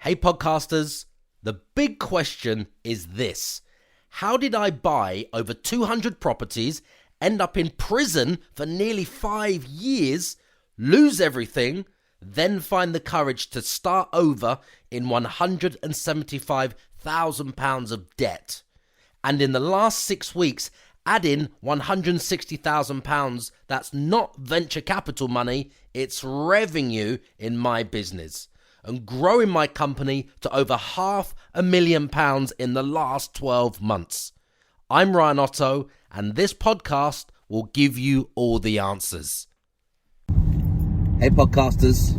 Hey podcasters, the big question is this. How did I buy over 200 properties, end up in prison for nearly 5 years, lose everything, then find the courage to start over in £175,000 of debt? And in the last 6 weeks, add in £160,000 that's not venture capital money, it's revenue in my business. And growing my company to over £500,000 in the last 12 months. I'm Ryan Otto, and this podcast will give you all the answers. Hey podcasters,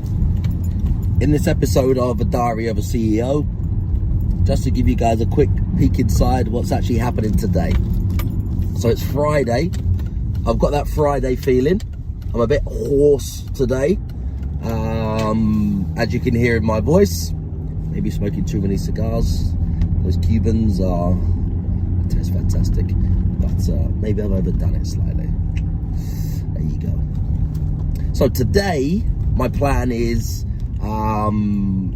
in this episode of A Diary of a CEO, just to give you guys a quick peek inside what's actually happening today. So it's Friday. I've got that Friday feeling. I'm a bit hoarse today. As you can hear in my voice, maybe smoking too many cigars. Those Cubans taste fantastic, but maybe I've overdone it slightly. There you go. So today, my plan is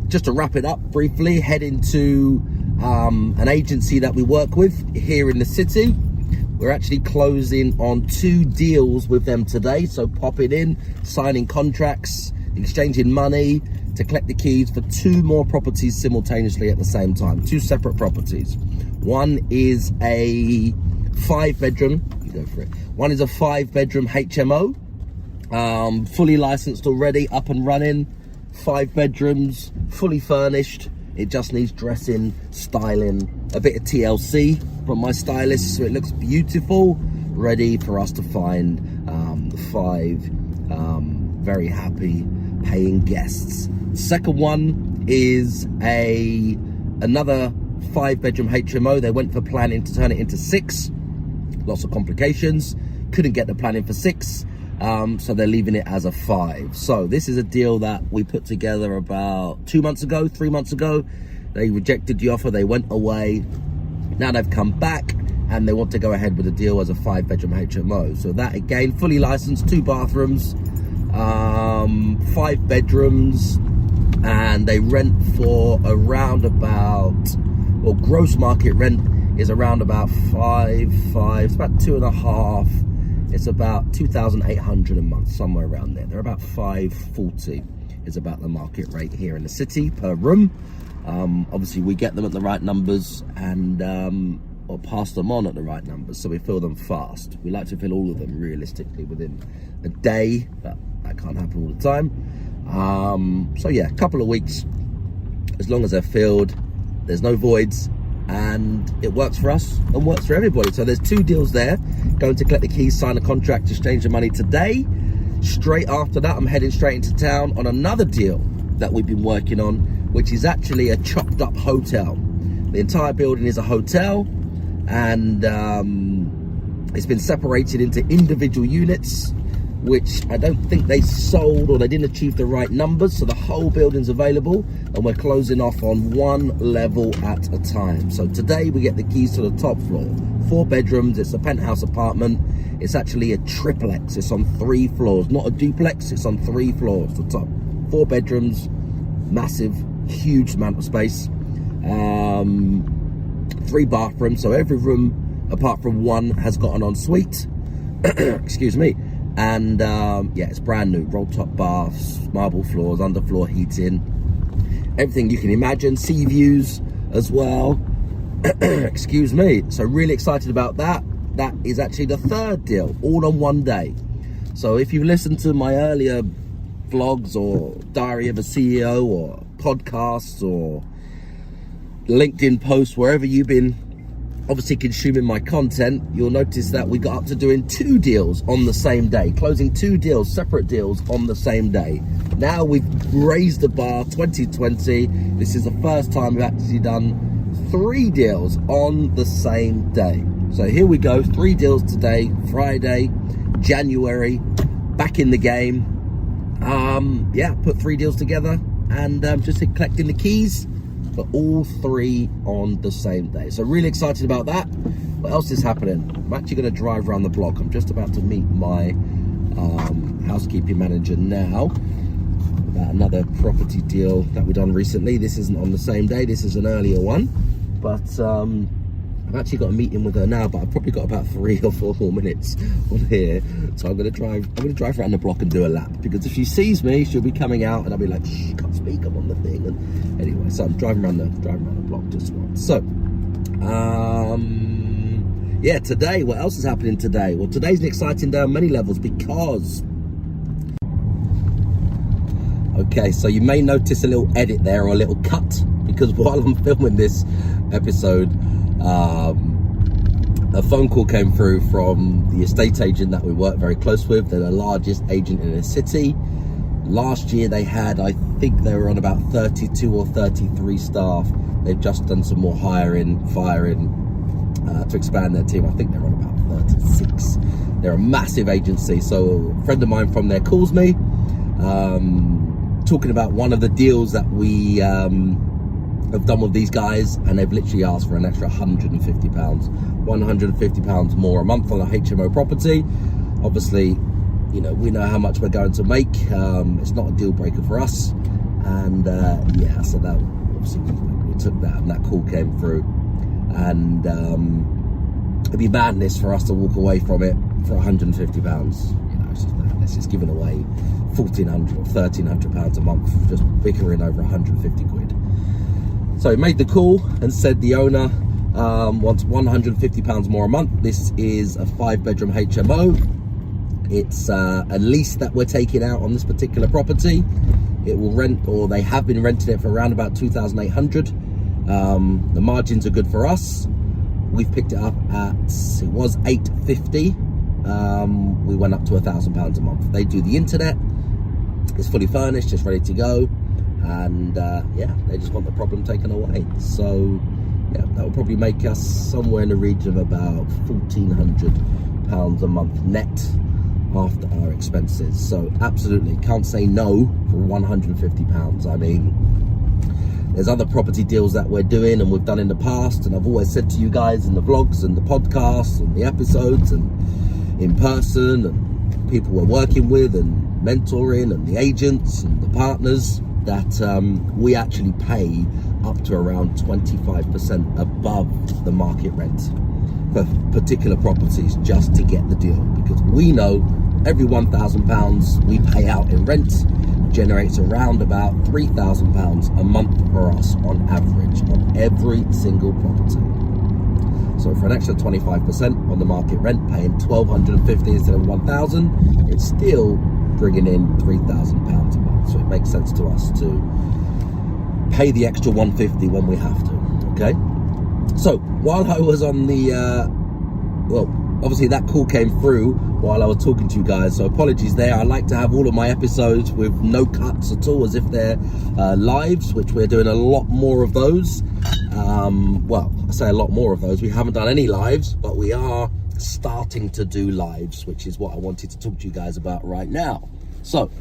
just to wrap it up briefly, head into an agency that we work with here in the city. We're actually closing on 2 deals with them today, so popping in, signing contracts, exchanging money to collect the keys for 2 more properties simultaneously at the same time. 2 separate properties. One is a 5-bedroom, you go for it. One is a 5-bedroom HMO, fully licensed already, up and running. 5 bedrooms, fully furnished. It just needs dressing, styling, a bit of TLC from my stylist, so it looks beautiful, ready for us to find 5 very happy paying guests. Second one is another 5-bedroom HMO. They went for planning to turn it into 6. Lots of complications. Couldn't get the planning for 6. So they're leaving it as a 5. So this is a deal that we put together about 3 months ago. They rejected the offer. They went away. Now they've come back and they want to go ahead with the deal as a 5-bedroom HMO. So that again, fully licensed, 2 bathrooms, 5 bedrooms, and they rent for around about, well, gross market rent is around about 5. It's about 2.5. It's about 2,800 a month, somewhere around there. They're about 540 is about the market rate here in the city per room. Obviously we get them at the right numbers and or pass them on at the right numbers, so we fill them fast. We like to fill all of them realistically within a day, but that can't happen all the time. So yeah, a couple of weeks, as long as they're filled, there's no voids, and it works for us and works for everybody. So there's 2 deals there. Going to collect the keys, sign a contract, exchange the money today. Straight after that, I'm heading straight into town on another deal that we've been working on, which is actually a chopped up hotel. The entire building is a hotel, and it's been separated into individual units, which I don't think they sold, or they didn't achieve the right numbers. So the whole building's available, and we're closing off on 1 level at a time. So today we get the keys to the top floor. 4 bedrooms, it's a penthouse apartment. It's actually a triplex. It's on 3 floors, not a duplex. It's on 3 floors. The top 4 bedrooms, massive, huge amount of space. 3 bathrooms, so every room apart from 1 has got an ensuite. Excuse me. And yeah, it's brand new. Roll top baths, marble floors, underfloor heating, everything you can imagine. Sea views as well. Excuse me. So really excited about that. That is actually the 3rd deal, all on one day. So if you listen to my earlier vlogs or Diary of a CEO or podcasts or LinkedIn posts, wherever you've been obviously consuming my content, you'll notice that we got up to doing 2 deals on the same day, closing 2 deals, separate deals on the same day. Now we've raised the bar. 2020, this is the first time we've actually done 3 deals on the same day. So here we go, 3 deals today, Friday, January, back in the game. Yeah, put 3 deals together and just collecting the keys for all 3 on the same day. So really excited about that. What else is happening? I'm actually going to drive around the block. I'm just about to meet my housekeeping manager now. about another property deal that we've done recently. This isn't on the same day, this is an earlier one, but I've actually got a meeting with her now, but I've probably got about 3 or 4 more minutes on here. So I'm gonna drive around the block and do a lap, because if she sees me, she'll be coming out and I'll be like, shh, can't speak, I'm on the thing. And anyway, so I'm driving around the block just once. So yeah, today, what else is happening today? Well, today's an exciting day on many levels, because okay, so you may notice a little edit there, or a little cut, because while I'm filming this episode, a phone call came through from the estate agent that we work very close with. They're the largest agent in the city. Last year they had, I think they were on about 32 or 33 staff. They've just done some more firing to expand their team. I think they're on about 36. They're a massive agency. So a friend of mine from there calls me, talking about one of the deals that we have done with these guys, and they've literally asked for an extra £150 more a month on a HMO property. Obviously, you know, we know how much we're going to make. It's not a deal breaker for us, and yeah, so that obviously we took that, and that call came through, and it'd be madness for us to walk away from it for £150. You know, it's just madness. It's giving away £1,400 or £1,300 a month, just bickering over 150 quid. So he made the call and said the owner wants £150 more a month. This is a 5-bedroom HMO. It's a lease that we're taking out on this particular property. It will rent, or they have been renting it for around about 2,800. The margins are good for us. We've picked it up at, it was 850. We went up to £1,000 a month. They do the internet. It's fully furnished, just ready to go. And yeah, they just want the problem taken away. So yeah, that will probably make us somewhere in the region of about £1,400 a month net after our expenses. So absolutely can't say no for £150. I mean, there's other property deals that we're doing and we've done in the past, and I've always said to you guys in the vlogs and the podcasts and the episodes and in person, and people we're working with and mentoring, and the agents and the partners, that we actually pay up to around 25% above the market rent for particular properties, just to get the deal, because we know every £1,000 we pay out in rent generates around about £3,000 a month for us on average on every single property. So for an extra 25% on the market rent, paying £1,250 instead of £1,000, it's still bringing in £3,000 a month. So it makes sense to us to pay the extra £150 when we have to. Okay. So while I was on the well, obviously that call came through while I was talking to you guys, so apologies there. I like to have all of my episodes with no cuts at all, as if they're lives, which we're doing a lot more of those. Well, I say a lot more of those. We haven't done any lives, but we are starting to do lives, which is what I wanted to talk to you guys about right now. So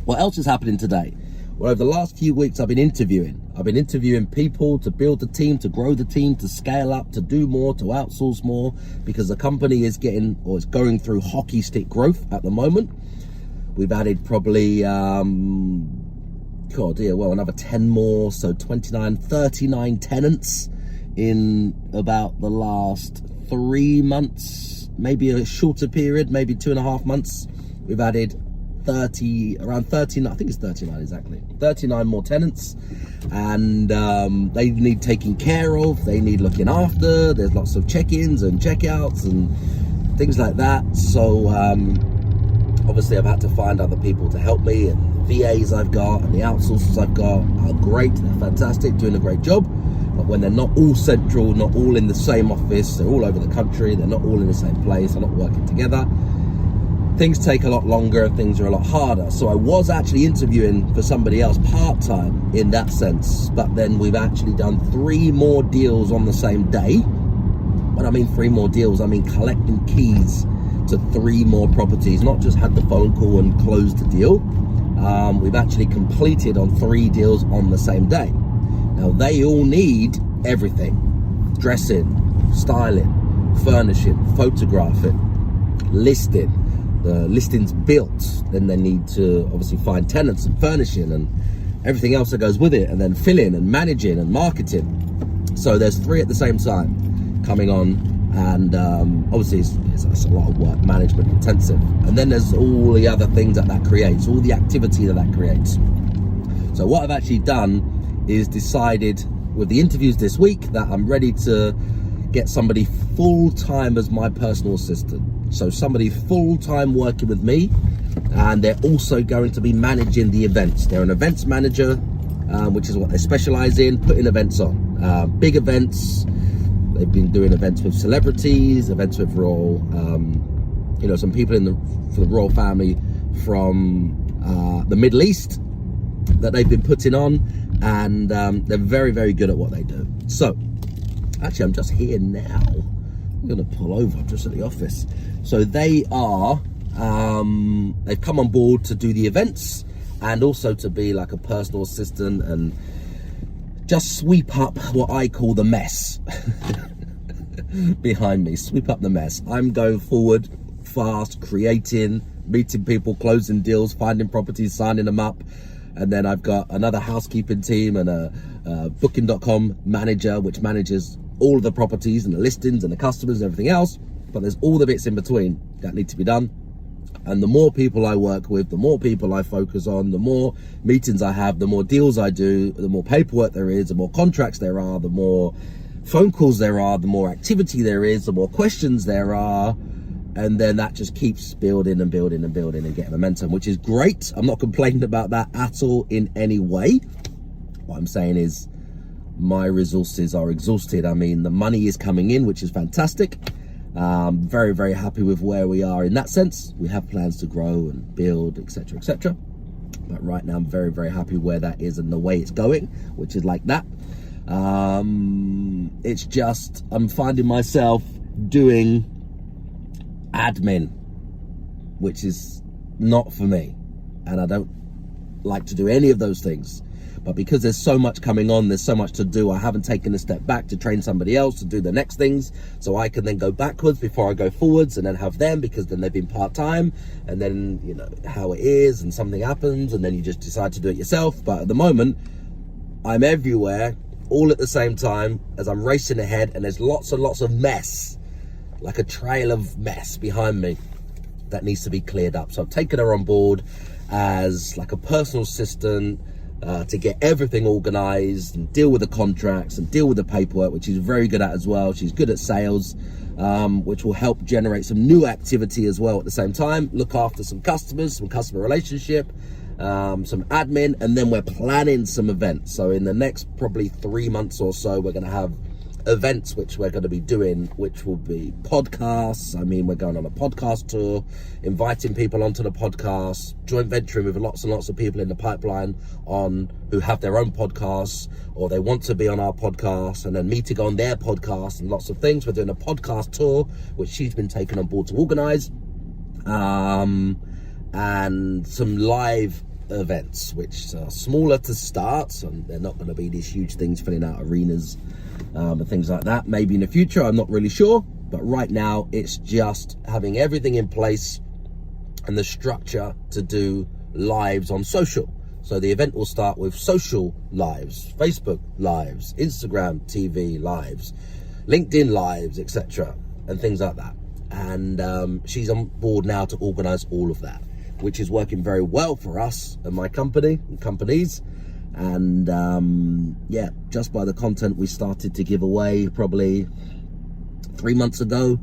what else is happening today? Well, over the last few weeks, I've been interviewing people to build the team, to grow the team, to scale up, to do more, to outsource more, because the company is getting, or is going through hockey stick growth at the moment. We've added probably, another 10 more, so 39 tenants in about the last 3 months, maybe a shorter period, maybe 2.5 months. We've added around 13, I think it's 39 exactly, 39 more tenants, and they need taking care of, they need looking after. There's lots of check-ins and check-outs and things like that. So obviously I've had to find other people to help me, and the VAs I've got and the outsourcers I've got are great, they're fantastic, doing a great job. But when they're not all central, not all in the same office, they're all over the country, they're not all in the same place, they're not working together, things take a lot longer, things are a lot harder. So I was actually interviewing for somebody else part-time in that sense, but then we've actually done 3 more deals on the same day. When I mean 3 more deals, I mean collecting keys to 3 more properties, not just had the phone call and closed the deal. We've actually completed on 3 deals on the same day. Now they all need everything: dressing, styling, furnishing, photographing, listing, the listings built, then they need to obviously find tenants and furnishing and everything else that goes with it, and then filling and managing and marketing. So there's 3 at the same time coming on, and obviously it's a lot of work, management intensive. And then there's all the other things that creates, all the activity that creates. So what I've actually done is decided with the interviews this week that I'm ready to get somebody full-time as my personal assistant. So somebody full-time working with me, and they're also going to be managing the events. They're an events manager, which is what they specialize in, putting events on. Big events. They've been doing events with celebrities, events with royal, some people for the royal family from the Middle East that they've been putting on, and they're very, very good at what they do. So actually, I'm just here now. I'm going to pull over. I'm just at the office. So they are, they've come on board to do the events and also to be like a personal assistant and just sweep up what I call the mess behind me. Sweep up the mess. I'm going forward fast, creating, meeting people, closing deals, finding properties, signing them up. And then I've got another housekeeping team and a booking.com manager, which manages all of the properties and the listings and the customers and everything else. But there's all the bits in between that need to be done. And the more people I work with, the more people I focus on, the more meetings I have, the more deals I do, the more paperwork there is, the more contracts there are, the more phone calls there are, the more activity there is, the more questions there are. And then that just keeps building and building and building and getting momentum, which is great. I'm not complaining about that at all in any way. What I'm saying is my resources are exhausted. I mean, the money is coming in, which is fantastic. Very, very happy with where we are in that sense. We have plans to grow and build, etc., etc. But right now, I'm very, very happy where that is and the way it's going, which is like that. It's just, I'm finding myself doing admin, which is not for me. And I don't like to do any of those things. But because there's so much coming on, there's so much to do, I haven't taken a step back to train somebody else to do the next things, so I can then go backwards before I go forwards, and then have them, because then they've been part-time, and then, you know, how it is, and something happens, and then you just decide to do it yourself. But at the moment, I'm everywhere, all at the same time, as I'm racing ahead, and there's lots and lots of mess, like a trail of mess behind me that needs to be cleared up. So I've taken her on board as like a personal assistant, to get everything organized and deal with the contracts and deal with the paperwork, which she's very good at as well. She's good at sales, which will help generate some new activity as well at the same time. Look after some customers, some customer relationship, some admin, and then we're planning some events. So in the next probably 3 months or so, we're going to have events which we're going to be doing, which will be podcasts. I mean, we're going on a podcast tour, inviting people onto the podcast, joint venturing with lots and lots of people in the pipeline on who have their own podcasts or they want to be on our podcast, and then meeting on their podcast and lots of things. We're doing a podcast tour, which she's been taken on board to organize, and some live events, which are smaller to start, so they're not going to be these huge things filling out arenas and things like that. Maybe in the future, I'm not really sure, but right now it's just having everything in place and the structure to do lives on social. So the event will start with social lives, Facebook lives, Instagram TV lives, LinkedIn lives, etc., and things like that. And she's on board now to organize all of that, which is working very well for us and my company and companies. And yeah, just by the content we started to give away probably 3 months ago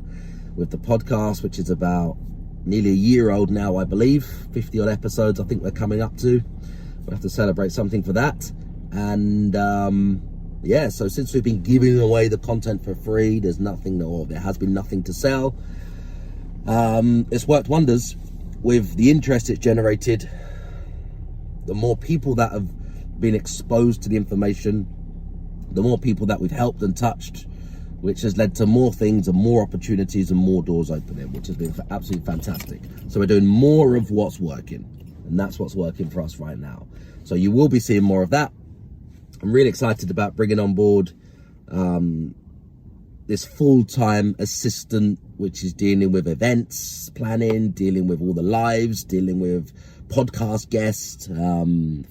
with the podcast, which is about nearly a year old now, I believe, 50 odd episodes I think we're coming up to. We'll have to celebrate something for that. And yeah, so since we've been giving away the content for free, there's nothing, or there has been nothing to sell. It's worked wonders with the interest it's generated. The more people that have been exposed to the information, the more people that we've helped and touched, which has led to more things and more opportunities and more doors opening, which has been absolutely fantastic. So we're doing more of what's working, and that's what's working for us right now. So you will be seeing more of that. I'm really excited about bringing on board this full-time assistant, which is dealing with events planning, dealing with all the lives, dealing with podcast guests,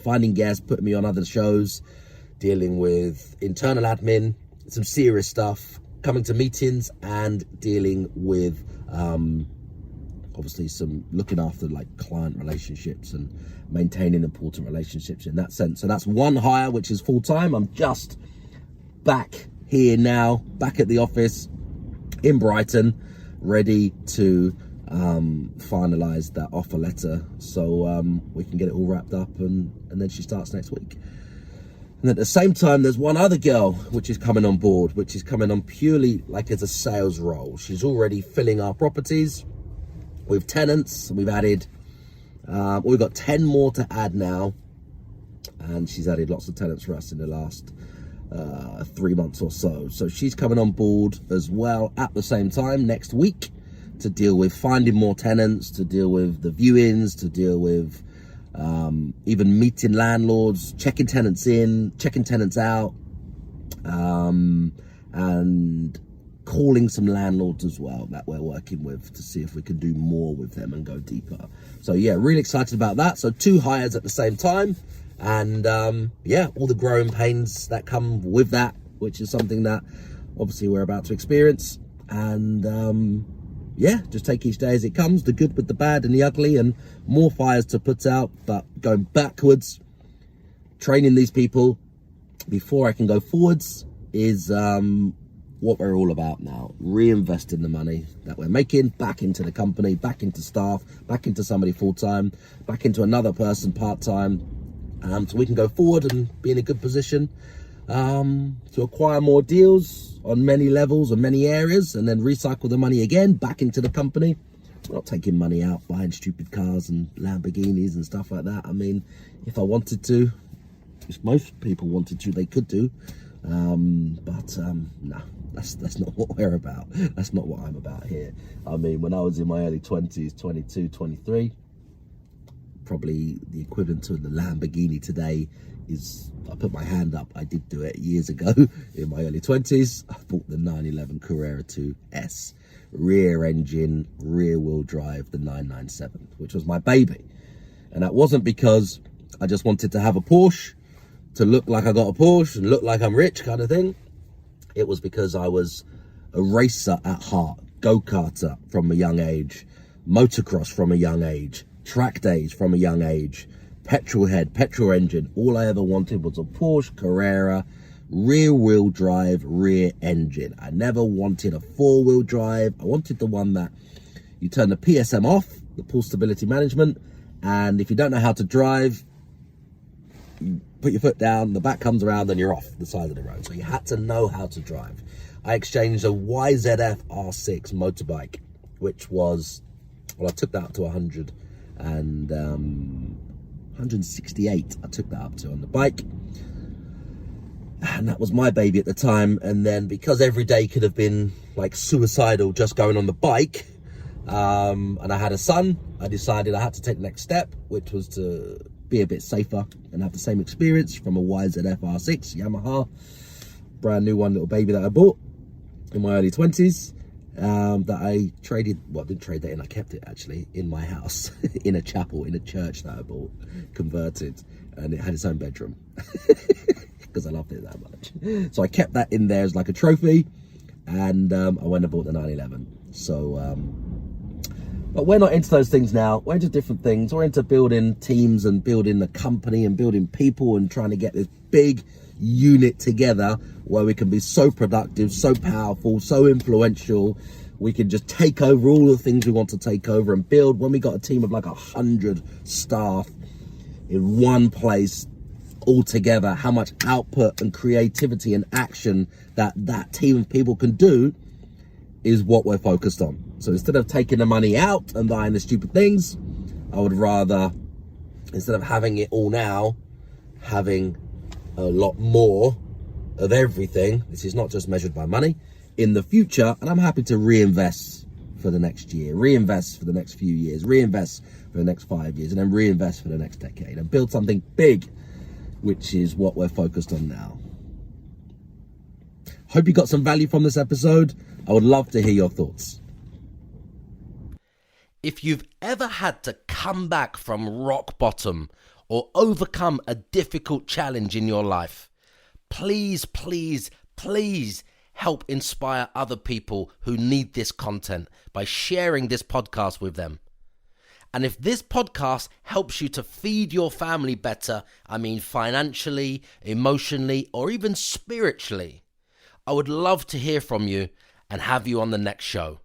finding guests, putting me on other shows, dealing with internal admin, some serious stuff, coming to meetings, and dealing with obviously some looking after like client relationships and maintaining important relationships in that sense. So that's one hire, which is full-time. I'm just back here now, back at the office in Brighton, ready to finalize that offer letter so we can get it all wrapped up, and then she starts next week. And at the same time, there's one other girl which is coming on board, which is coming on purely like as a sales role. She's already filling our properties with tenants. We've added, we've got 10 more to add now, and she's added lots of tenants for us in the last 3 months or so. So she's coming on board as well at the same time next week to deal with finding more tenants, to deal with the viewings, to deal with even meeting landlords, checking tenants in, checking tenants out, and calling some landlords as well that we're working with to see if we can do more with them and go deeper. So yeah, really excited about that. So 2 hires at the same time, and yeah, all the growing pains that come with that, which is something that obviously we're about to experience. And yeah, just take each day as it comes, the good with the bad and the ugly, and more fires to put out, but going backwards, training these people before I can go forwards is what we're all about now. Reinvesting the money that we're making back into the company, back into staff, back into somebody full-time, back into another person part-time, so we can go forward and be in a good position to acquire more deals on many levels and many areas, and then recycle the money again back into the company. We're not taking money out buying stupid cars and Lamborghinis and stuff like that. I mean, if I wanted to, if most people wanted to, they could do, but no, that's not what we're about. That's not what I'm about here. I mean, when I was in my early 20s, 22, 23, probably the equivalent to the Lamborghini today is, I put my hand up, I did do it years ago. In my early 20s, I bought the 911 Carrera 2S, rear engine, rear wheel drive, the 997, which was my baby. And that wasn't because I just wanted to have a Porsche to look like I got a Porsche and look like I'm rich kind of thing. It was because I was a racer at heart, go-karter from a young age, motocross from a young age, track days from a young age, petrol head, petrol engine. All I ever wanted was a Porsche Carrera, rear wheel drive, rear engine. I never wanted a 4-wheel drive. I wanted the one that you turn the PSM off, the pool stability management, and if you don't know how to drive, you put your foot down, the back comes around, and you're off the side of the road. So you had to know how to drive. I exchanged a YZF R6 motorbike, which was, well, I took that up to 100 and 168 I took that up to on the bike, and that was my baby at the time. And then because every day could have been like suicidal just going on the bike, and I had a son, I decided I had to take the next step, which was to be a bit safer and have the same experience from a YZF R6 Yamaha, brand new one, little baby that I bought in my early 20s, that I traded, well, I didn't trade that in, I kept it actually in my house, in a chapel, in a church that I bought, converted, and it had its own bedroom, because I loved it that much. So I kept that in there as like a trophy, and I went and bought the 911. So, but we're not into those things now. We're into different things. We're into building teams and building the company and building people and trying to get this big unit together where we can be so productive, so powerful, so influential. We can just take over all the things we want to take over and build. When we got a team of like 100 staff in one place all together, how much output and creativity and action that team of people can do is what we're focused on. So instead of taking the money out and buying the stupid things, I would rather, instead of having it all now, having a lot more of everything. This is not just measured by money in the future, and I'm happy to reinvest for the next year, reinvest for the next few years, reinvest for the next 5 years, and then reinvest for the next decade and build something big, which is what we're focused on now. Hope you got some value from this episode. I would love to hear your thoughts. If you've ever had to come back from rock bottom or overcome a difficult challenge in your life, please, please, please help inspire other people who need this content by sharing this podcast with them. And if this podcast helps you to feed your family better, I mean financially, emotionally, or even spiritually, I would love to hear from you and have you on the next show.